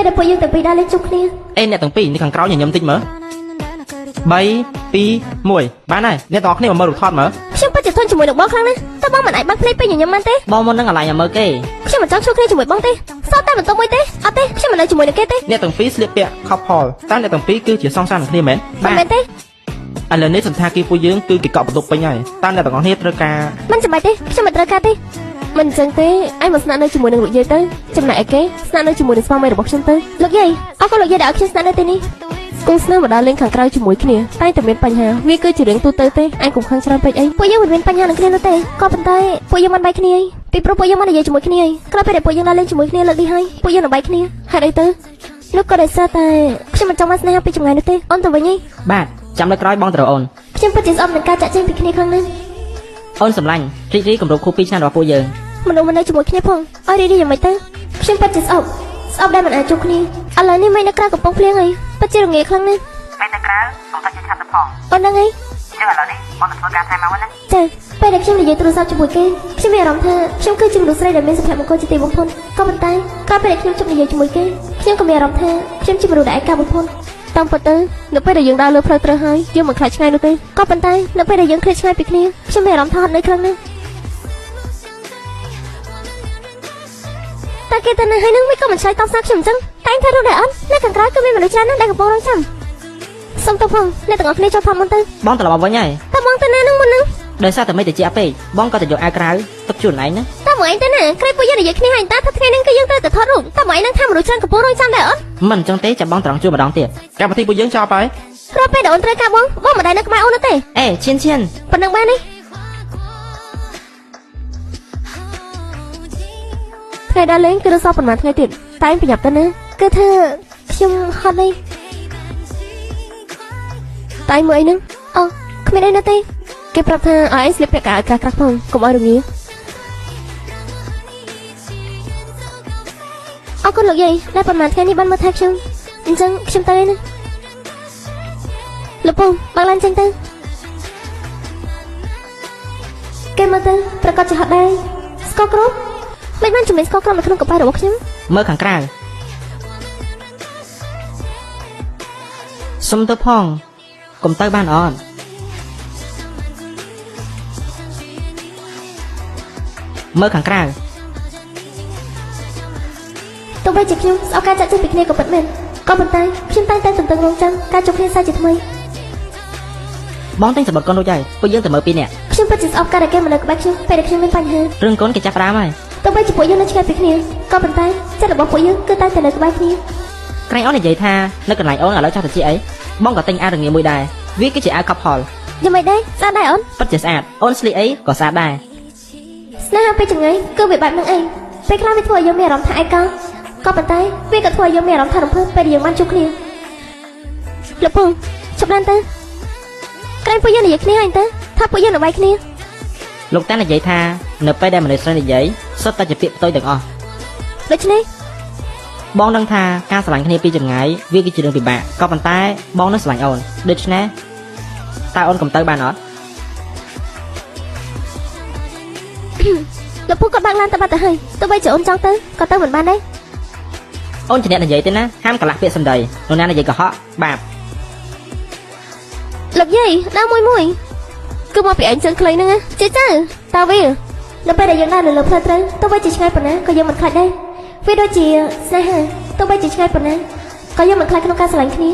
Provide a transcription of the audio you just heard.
ពេលដែលពួកយើងទាំងពីរដើរលេងជួបគ្នាអេអ្នកទាំងពីរនេះខាងក្រោយញញឹមតិចមើល3 2 1បានហើយអ្នកទាំងអស់គ្នាមកមើលរូបថតមើលខ្ញុំពិតជាធន់ជាមួយនឹងបងខ្លាំងណាស់តើបងមិនអាចបាក់ភ្នែកពេលញញឹមបានទេបងមុននឹងអាឡៃញ៉ាំមើលគេខ្ញុំមិនចង់ជួបគ្នាជាមួយបងទេសោះតែបន្ទប់មួយទេអត់ទេខ្ញុំមិននៅជាមួយនឹងគេទេអ្នកទាំងពីរស្លៀកពាក់ couple តើអ្នកទាំងពីរគឺជាសង្សារនឹងគ្នាមែនមែនទេឥឡូវនេះសន្តាគារពួកយើងគឺគេកក់បន្ទប់ពេញហើយតើអ្នកទាំងអស់គ្នាត្រូវការមិនចាំបាច់ទេខ្ញុំមិនត្រូវការទេមិនអញ្ចឹងទេឯងមកស្នាក់នៅជាមួយនឹងលោកយាយទៅចំណែកឯគេស្នាក់នៅជាមួយនឹងស្វាមីរបស់ខ្ញុំទៅលោកយាយអរគុណលោកយាយដែលឲ្យខ្ញុំស្នាក់នៅទីនេះគូស្នេហ៍មកដល់លេងខាងក្រៅជាមួយគ្នាតែតែមានបញ្ហាវាគឺជារឿងទូទៅទេឯងកុំខឹងច្រើនពេកអីពួកយើងមិនមានបញ្ហានឹងគ្នានោះទេក៏ប៉ុន្តែពួកយើងមិនបែកគ្នាពីព្រោះពួកយើងមិននិយាយជាមួយគ្នាក្រោយពេលដែលពួកយើងដល់លេងជាមួយគ្នាលើកនេះហើយពួកយើងនឹងបែកគ្នាហេតុអីទៅនោះក៏ដោយសារតែខ្ញុំមិនចង់មកស្នេហាពីចម្ងាយនោះទេអូនទៅវិញហីបាទចាំលើក្រោយបងត្រូវអូនខ្ញុំពិតជាស្អប់នឹងការចាក់ចែងពីគ្នាខ្លាំងណាស់អូនសម្លាញ់រីករាយគម្រប់ខួប2ឆ្នាំរបស់ពួកយើងមនុស្សមិននៅជាមួយគ្នាផងអើរីរីយ៉ាងម៉េចទៅខ្ញុំពិតជាស្អប់ដែលមិនអាចជួបគ្នាឥឡូវនេះមិននៅក្រៅកំពង់ភ្លៀងអីពិតជារងាខ្លាំងណាស់ពេលនៅក្រៅបងតែជាឆាប់ទៅផងអូនហ្នឹងអីចឹងឥឡូវនេះបងទៅធ្វើការថែមមកណាចាពេលដែលខ្ញុំនិយាយទូរស័ព្ទជាមួយគេខ្ញុំមានអារម្មណ៍ថាខ្ញុំគឺជាមនុស្សស្រីដែលមានសុភមង្គលជាទីបំផុតក៏ប៉ុន្តែក្រោយពេលដែលខ្ញុំជប់និយាយជាមួយគេខ្ញុំក៏មានអារម្មណ៍ថាខ្ញុំជាមនុស្សដែលឯកាបំផុតតាមពិតទៅនៅពេលដែលយើងដើរលើផ្លូវត្រូវហើយយើងមិនខ្លាចឆ្ងាយនោះទេក៏ប៉ុន្តែនៅពេលដែលយើងឃ្លាតឆ្ងាយពីគ្នាខ្ញុំមានអារម្មណ៍ថាហត់នឿយខ្លាំងណាស់តែគេទៅនៅហើយនឹងមិនក៏មិនឆ្លើយតបសារខ្ញុំអញ្ចឹងតែថាรู้ដែរអត់នៅខាងក្រៅគឺមានមនុស្សច្រើនណាស់ដែលកំពុងរងចាំសុំទោសផងអ្នកទាំងអស់គ្នាចូលថតមុនទៅបងត្រឡប់មកវិញហើយតើបងទៅណានឹងមុននឹងដោយសារតែមិនតិចពេកបងក៏ទៅយកអាវក្រៅទុកជូនឯងណាតើមកឯងទៅណាក្រែពួកយើងនិយាយគ្នាហើយតើថាថ្ងៃនេះគឺយើងត្រូវទៅថតរូបតើមកឯងនឹងថាមនុស្សច្រើនកំពុងរងចាំដែរអត់មិនអញ្ចឹងទេចាំបងត្រង់ជួបម្ដងទៀតកម្មវិធីពួកយើងចប់ហើយក្រោយពេលដែលអូនត្រូវការបងមិនដែលនៅក្បែរអូនទេអេឈៀនប៉ុណ្ណឹងបានទេថ្ងៃដើរលេងគឺរសល់ប៉ុន្មានថ្ងៃទៀតតែប្រញាប់ទៅណាគឺថាខ្ញុំហត់នេះតែមើលអីហ្នឹងអូគ្មានអីណាទេគេប្រាប់ថាឲ្យឯងស្លៀកពាក់កៅអៅក្រាស់ៗផងកុំឲ្យរងាអរគុណលោកយាយដែលប៉ុន្មានថ្ងៃនេះបានមកថែខ្ញុំអញ្ចឹងខ្ញុំទៅឯណាលោកពូបើកឡានចេញទៅគេមកទៅប្រកាសជាហត់ដែរស្គាល់គ្រូមិនបានជំនាញស្គាល់ក្រុមនៅក្នុងកប៉ាល់របស់ខ្ញុំមើលខាងក្រៅសុំទៅផងកុំទៅបានអត់មើលខាងក្រៅទោះបីជាខ្ញុំស្អប់ការចាក់ចេញពីគ្នាក៏ពិតមែនក៏ប៉ុន្តែខ្ញុំតែងតែទន្ទឹងរង់ចាំការជួបគ្នាសាជាថ្មីបងតែងសម្បត្តិកូនដូចហើយពួកយើងទៅមើលពីអ្នកខ្ញុំពិតជាស្អប់ការដែលគេមកនៅក្បែរខ្ញុំពេលដែលខ្ញុំមានបញ្ហារឿងកូនគេចាប់ផ្ដើមហើយទោះបីជាពួកយើងនៅឆ្ងាយពីគ្នាក៏ប៉ុន្តែចិត្តរបស់ពួកយើងគឺតែនៅក្បែរគ្នាក្រែងអូននិយាយថានៅកន្លែងអូនឥឡូវចង់ទៅជាអីបងក៏ទិញអាវរងាមួយដែរវាគឺជាអាវ couple យ៉ាងម៉េចដែរស្អាតដែរអូនពិតជាស្អាតអូនស្លៀកអីក៏ស្អាតដែរស្នេហាពេលចម្ងាយគឺវាបែបហ្នឹងឯងពេលខ្លះវាធ្វើឲ្យយើងមានអារម្មណ៍ថាឯកោក៏ប៉ុន្តែវាក៏ធ្វើឲ្យយើងមានអារម្មណ៍ថារំភើបពេលដែលយើងបានជួបគ្នាលោកពូជប់ឡានទៅក្រែងពួកយើងនិយាយគ្នាហើយទៅថាពួកយើងនៅបែកគ្នាលោកតានិយាយថានៅពេលដែលមនុស្សស្រីនិយាយសុទ្ធតែជាពាក្យផ្ទុយទាំងអស់ដូច្នេះបងដឹងថាការស្រឡាញ់គ្នាពីចម្ងាយវាគឺជារឿងពិបាកក៏ប៉ុន្តែបងនឹងស្រឡាញ់អូនដូច្នេះតើអូនកុំទៅបានអត់លោកពូគាត់បើកឡានទៅបាត់ទៅហើយទោះបីជាអូនចង់ទៅក៏ទៅមិនបានដែរអូនជាអ្នកនិយាយទេណាហាមកន្លះពាក្យសម្ដីនរណានិយាយកុហកបាបលោកយាយដើរមួយគឺមកពីឯងជើងខ្លីហ្នឹងចេះទៅតើវានៅពេលដែលយើងដើរនៅលើផ្លូវត្រូវទោះបីជាឆ្ងាយប៉ុណ្ណាក៏យើងមិនខ្លាចដែរវាដូចជាស្នេហាទោះបីជាឆ្ងាយប៉ុណ្ណាក៏យើងមិនខ្លាចក្នុងការស្រឡាញ់គ្នា